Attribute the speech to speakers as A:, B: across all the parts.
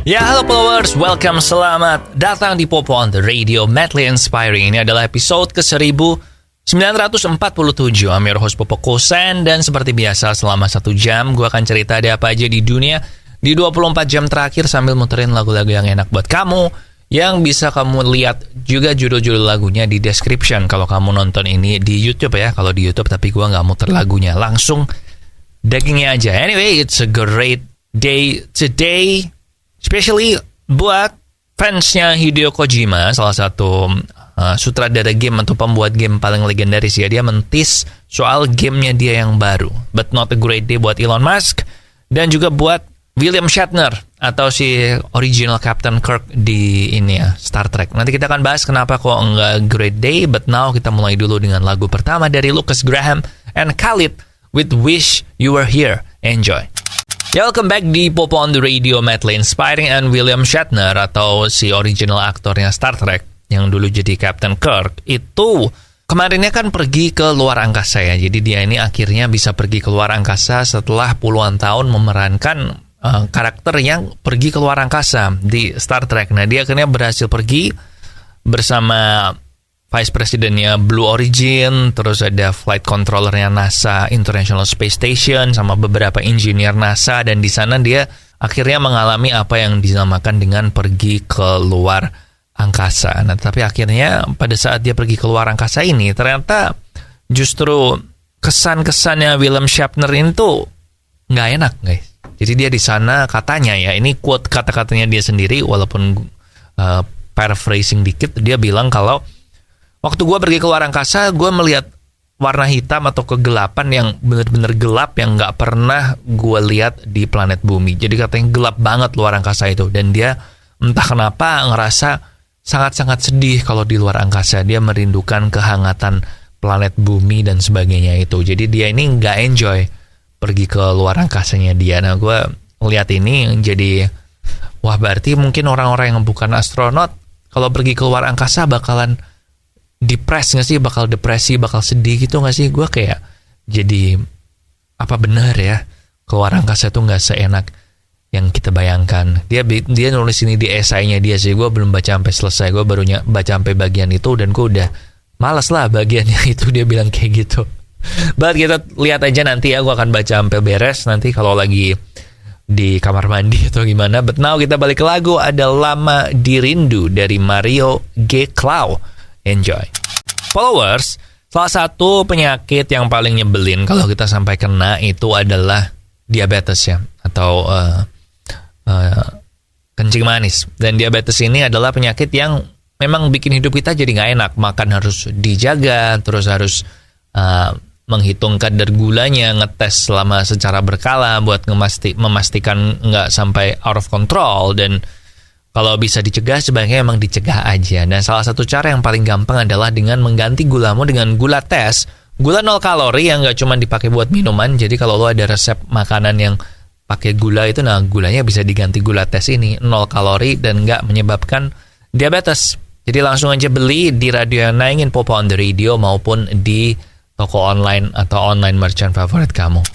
A: Ya, halo followers, welcome, selamat datang di Popo on the Radio, madly inspiring. Ini adalah episode ke-1947. I'm your host Popo Kosen, dan seperti biasa selama 1 jam gue akan cerita ada apa aja di dunia di 24 jam terakhir sambil muterin lagu-lagu yang enak buat kamu, yang bisa kamu lihat juga judul-judul lagunya di description kalau kamu nonton ini di YouTube ya. Kalau di YouTube tapi gue nggak muter lagunya, langsung dagingnya aja. Anyway, it's a great day today, especially buat fansnya Hideo Kojima, salah satu sutradara game atau pembuat game paling legendaris ya. Dia mentis soal gamenya dia yang baru. But not a great day buat Elon Musk, dan juga buat William Shatner atau si original Captain Kirk di ini ya, Star Trek. Nanti kita akan bahas kenapa kok enggak great day. But now kita mulai dulu dengan lagu pertama dari Lucas Graham and Khalid with Wish You Were Here. Enjoy. Ya, welcome back di Popo on the Radio, madly inspiring. And William Shatner atau si original aktornya Star Trek yang dulu jadi Captain Kirk itu kemarinnya kan pergi ke luar angkasa ya. Jadi dia ini akhirnya bisa pergi ke luar angkasa setelah puluhan tahun memerankan karakter yang pergi ke luar angkasa di Star Trek. Nah, dia akhirnya berhasil pergi bersama Vice Presidennya Blue Origin, terus ada Flight Controllernya NASA International Space Station, sama beberapa engineer NASA, dan di sana dia akhirnya mengalami apa yang dinamakan dengan pergi ke luar angkasa. Nah, tapi akhirnya pada saat dia pergi ke luar angkasa ini, ternyata justru kesan-kesannya William Shatner ini tuh nggak enak, guys. Jadi dia di sana katanya ya, ini quote kata-katanya dia sendiri, walaupun paraphrasing dikit, dia bilang kalau waktu gue pergi ke luar angkasa, gue melihat warna hitam atau kegelapan yang benar-benar gelap yang nggak pernah gue lihat di planet bumi. Jadi katanya gelap banget luar angkasa itu, dan dia entah kenapa ngerasa sangat-sangat sedih kalau di luar angkasa. Dia merindukan kehangatan planet bumi dan sebagainya itu. Jadi dia ini nggak enjoy pergi ke luar angkasanya dia. Nah, gue lihat ini jadi, wah, berarti mungkin orang-orang yang bukan astronot kalau pergi ke luar angkasa bakalan depres nggak sih? Bakal depresi, bakal sedih gitu nggak sih? Gue kayak jadi, apa benar ya keluar angkasa itu nggak seenak yang kita bayangkan? Dia nulis ini di esainya dia sih. Gue belum baca sampai selesai. Gue baru baca sampai bagian itu, dan gue udah malas lah bagiannya itu. Dia bilang kayak gitu. But kita lihat aja nanti ya. Gue akan baca sampai beres nanti kalau lagi di kamar mandi atau gimana. But now kita balik ke lagu. Ada Lama Dirindu dari Mario G. Clau. Enjoy. Followers, salah satu penyakit yang paling nyebelin kalau kita sampai kena itu adalah diabetes ya, atau kencing manis. Dan diabetes ini adalah penyakit yang memang bikin hidup kita jadi nggak enak. Makan harus dijaga, terus harus menghitung kadar gulanya, ngetes selama secara berkala buat memastikan nggak sampai out of control. Dan kalau bisa dicegah, sebaiknya emang dicegah aja. Dan salah satu cara yang paling gampang adalah dengan mengganti gulamu dengan gula tes, gula 0 kalori yang nggak cuma dipakai buat minuman. Jadi kalau lo ada resep makanan yang pakai gula itu, nah gulanya bisa diganti gula tes ini, 0 kalori dan nggak menyebabkan diabetes. Jadi langsung aja beli di radio yang naingin Popo on the Radio maupun di toko online atau online merchant favorit kamu.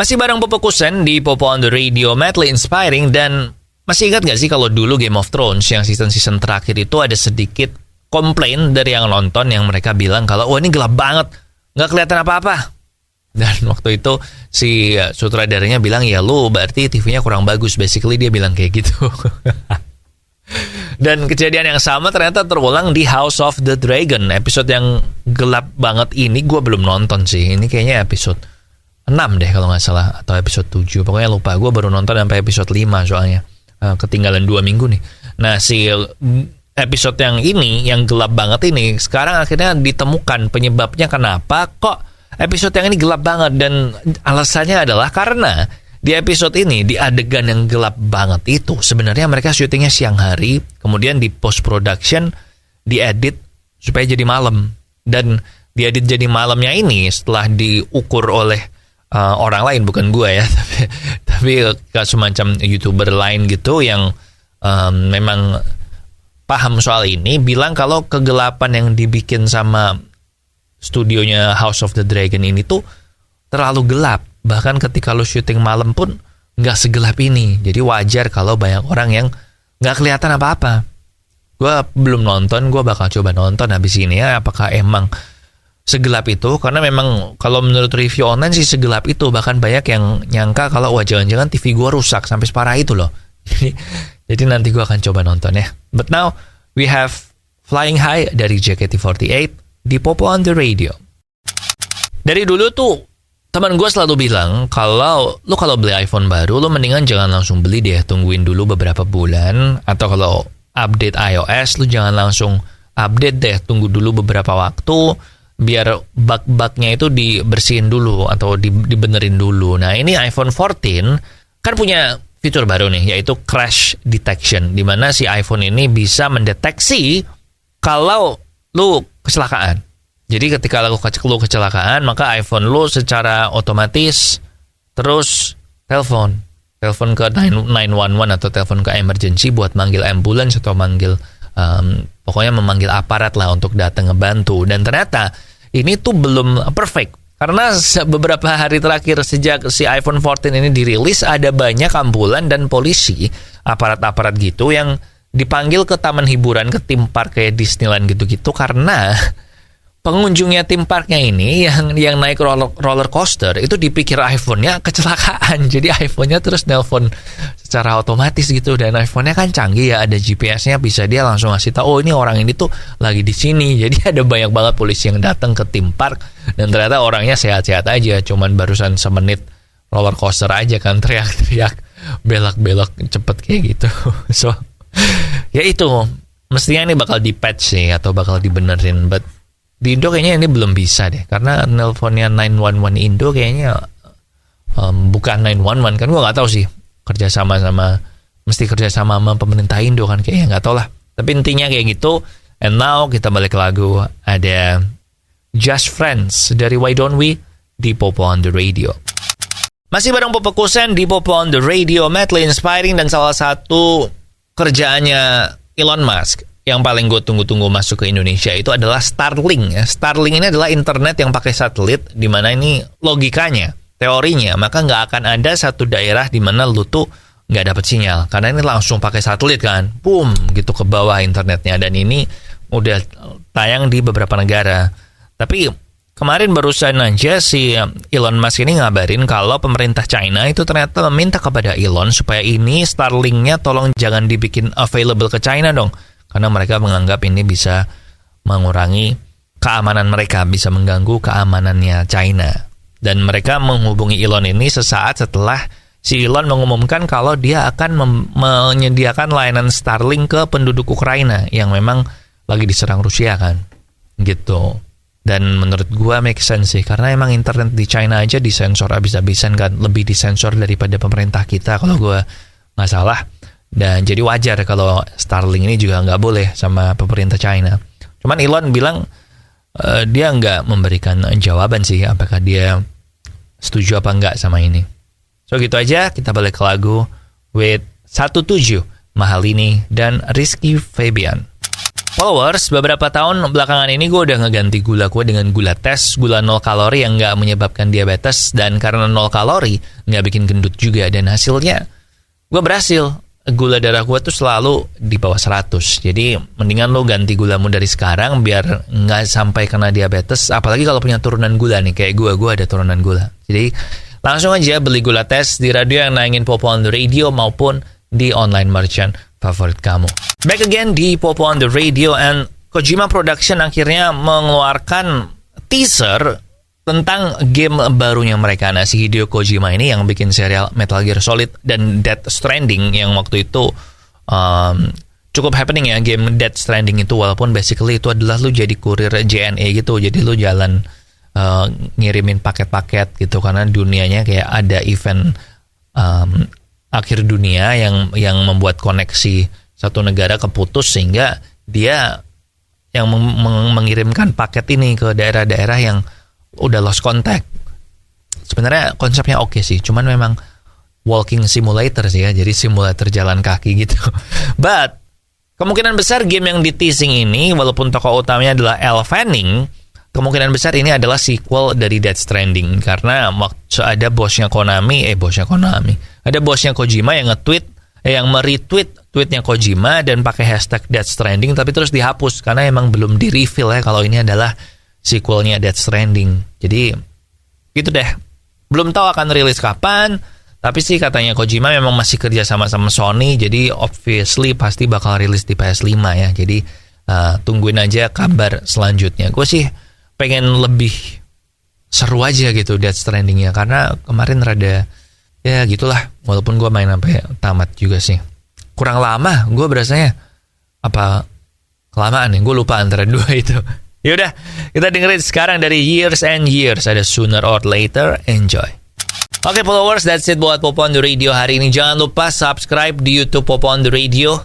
A: Masih bareng Popo Kusen di Popo on the Radio, madly inspiring. Dan masih ingat gak sih kalau dulu Game of Thrones yang season terakhir itu ada sedikit komplain dari yang nonton, yang mereka bilang kalau wah ini gelap banget, gak kelihatan apa-apa. Dan waktu itu si sutradaranya bilang, ya lu berarti TV-nya kurang bagus. Basically dia bilang kayak gitu. Dan kejadian yang sama ternyata terulang di House of the Dragon. Episode yang gelap banget ini gue belum nonton sih. Ini kayaknya episode 6 deh kalau gak salah, atau episode 7. Pokoknya lupa, gue baru nonton sampai episode 5 soalnya. Ketinggalan 2 minggu nih. Nah, si episode yang ini, yang gelap banget ini, sekarang akhirnya ditemukan penyebabnya kenapa kok episode yang ini gelap banget. Dan alasannya adalah karena di episode ini, di adegan yang gelap banget itu, sebenarnya mereka syutingnya siang hari, kemudian di post production diedit supaya jadi malam. Dan diedit jadi malamnya ini setelah diukur oleh orang lain, bukan gue ya, tapi semacam YouTuber lain gitu yang memang paham soal ini, bilang kalau kegelapan yang dibikin sama studionya House of the Dragon ini tuh terlalu gelap. Bahkan ketika lo syuting malam pun nggak segelap ini. Jadi wajar kalau banyak orang yang nggak kelihatan apa-apa. Gue belum nonton, gue bakal coba nonton habis ini ya, apakah emang segelap itu. Karena memang kalau menurut review online sih segelap itu. Bahkan banyak yang nyangka kalau wah jangan-jangan TV gue rusak sampai separah itu loh. Jadi nanti gue akan coba nonton ya. But now we have Flying High dari JKT48 di Popo on the Radio. Dari dulu tuh teman gue selalu bilang kalau beli iPhone baru, lu mendingan jangan langsung beli deh, tungguin dulu beberapa bulan. Atau kalau update iOS, lu jangan langsung update deh, tunggu dulu beberapa waktu biar bug-bugnya itu dibersihin dulu atau dibenerin dulu. Nah ini iPhone 14 kan punya fitur baru nih, yaitu crash detection, di mana si iPhone ini bisa mendeteksi kalau lu kecelakaan. Jadi ketika lu kecelakaan, maka iPhone lu secara otomatis terus telepon ke 911 atau telepon ke emergency buat manggil ambulans atau pokoknya memanggil aparat lah untuk datang ngebantu. Dan ternyata ini tuh belum perfect. Karena beberapa hari terakhir sejak si iPhone 14 ini dirilis, ada banyak ambulan dan polisi, aparat-aparat gitu yang dipanggil ke taman hiburan, ke theme park kayak Disneyland gitu-gitu, karena pengunjungnya theme parknya ini yang naik roller coaster itu dipikir iPhone-nya kecelakaan. Jadi iPhone-nya terus nelpon secara otomatis gitu. Dan iPhone-nya kan canggih ya, ada GPS-nya, bisa dia langsung ngasih tahu, oh ini orang ini tuh lagi di sini. Jadi ada banyak banget polisi yang datang ke theme park dan ternyata orangnya sehat-sehat aja, cuman barusan semenit roller coaster aja kan, teriak-teriak, belak-belak cepet kayak gitu. So ya itu mestinya ini bakal di patch sih atau bakal dibenerin, but di Indo kayaknya ini belum bisa deh, karena nelponnya 911 Indo kayaknya bukan 911 kan, gue nggak tahu sih mesti kerjasama sama pemerintah Indo kan, kayaknya nggak tahu lah. Tapi intinya kayak gitu. And now kita balik ke lagu, ada Just Friends dari Why Don't We di Popo on the Radio. Masih bareng Popo Kusen di Popo on the Radio, madly inspiring, dan salah satu kerjaannya Elon Musk yang paling gue tunggu-tunggu masuk ke Indonesia itu adalah Starlink ya. Starlink ini adalah internet yang pakai satelit, di mana ini logikanya, teorinya, maka nggak akan ada satu daerah di mana lu tuh nggak dapat sinyal, karena ini langsung pakai satelit kan, boom gitu ke bawah internetnya. Dan ini udah tayang di beberapa negara. Tapi kemarin barusan aja si Elon Musk ini ngabarin kalau pemerintah China itu ternyata meminta kepada Elon supaya ini Starlink-nya tolong jangan dibikin available ke China dong. Karena mereka menganggap ini bisa mengurangi keamanan mereka, bisa mengganggu keamanannya China. Dan mereka menghubungi Elon ini sesaat setelah si Elon mengumumkan kalau dia akan menyediakan layanan Starlink ke penduduk Ukraina yang memang lagi diserang Rusia kan. Gitu. Dan menurut gua make sense sih, karena emang internet di China aja disensor abis-abisan kan, lebih disensor daripada pemerintah kita kalau gua nggak salah. Dan jadi wajar kalau Starlink ini juga nggak boleh sama pemerintah China. Cuman Elon bilang dia nggak memberikan jawaban sih apakah dia setuju apa nggak sama ini. So gitu aja, kita balik ke lagu with 17 Mahalini dan Rizky Febian. Followers, beberapa tahun belakangan ini gue udah ngeganti gula gue dengan gula tes, gula 0 kalori yang nggak menyebabkan diabetes, dan karena 0 kalori nggak bikin gendut juga, dan hasilnya gue berhasil. Gula darah gue tuh selalu di bawah 100. Jadi mendingan lo ganti gulamu dari sekarang biar nggak sampai kena diabetes. Apalagi kalau punya turunan gula nih, kayak gue ada turunan gula. Jadi langsung aja beli gula tes di radio yang nayangin Popo on the Radio maupun di online merchant favorit kamu. Back again di Popo on the Radio, and Kojima Production akhirnya mengeluarkan teaser tentang game barunya mereka. Nah, si Hideo Kojima ini yang bikin serial Metal Gear Solid dan Death Stranding yang waktu itu cukup happening ya, game Death Stranding itu, walaupun basically itu adalah lu jadi kurir JNE gitu. Jadi lu jalan ngirimin paket-paket gitu, karena dunianya kayak ada event akhir dunia yang membuat koneksi satu negara keputus, sehingga dia yang mengirimkan paket ini ke daerah-daerah yang udah lost contact. Sebenarnya konsepnya oke sih, cuman memang walking simulator sih ya, jadi simulator jalan kaki gitu. But kemungkinan besar game yang di teasing ini, walaupun tokoh utamanya adalah Elle Fanning, kemungkinan besar ini adalah sequel dari Death Stranding. Karena waktu ada bosnya Kojima yang yang meretweet tweetnya Kojima dan pakai hashtag Death Stranding, tapi terus dihapus karena emang belum di-reveal ya kalau ini adalah sequelnya Death Stranding. Jadi gitu deh. Belum tahu akan rilis kapan, tapi sih katanya Kojima memang masih kerja sama Sony, jadi obviously pasti bakal rilis di PS5 ya. Jadi tungguin aja kabar selanjutnya. Gue sih pengen lebih seru aja gitu Death Stranding-nya, karena kemarin rada ya gitulah, walaupun gue main sampai tamat juga sih. Kurang lama gue berasanya, apa kelamaan ya, gue lupa antara dua itu. Yaudah, kita dengerin sekarang dari Years and Years, ada Sooner or Later. Enjoy. Oke followers, that's it buat Popo on the Radio hari ini. Jangan lupa subscribe di YouTube Popo on the Radio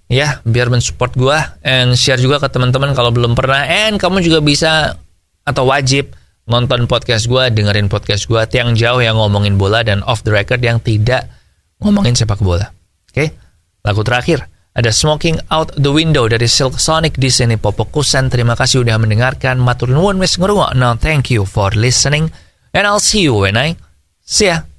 A: ya, biar mensupport gue, and share juga ke teman-teman kalau belum pernah. And kamu juga bisa atau wajib nonton podcast gue, dengerin podcast gue Tiang Jauh yang ngomongin bola, dan Off the Record yang tidak ngomongin sepak bola. Oke? Lagu terakhir ada Smoking Out the Window dari Silk Sonic di sini Popo Kusen. Terima kasih udah mendengarkan. Matur nuwun wis ngrungokno. Thank you for listening, and I'll see you when I see ya.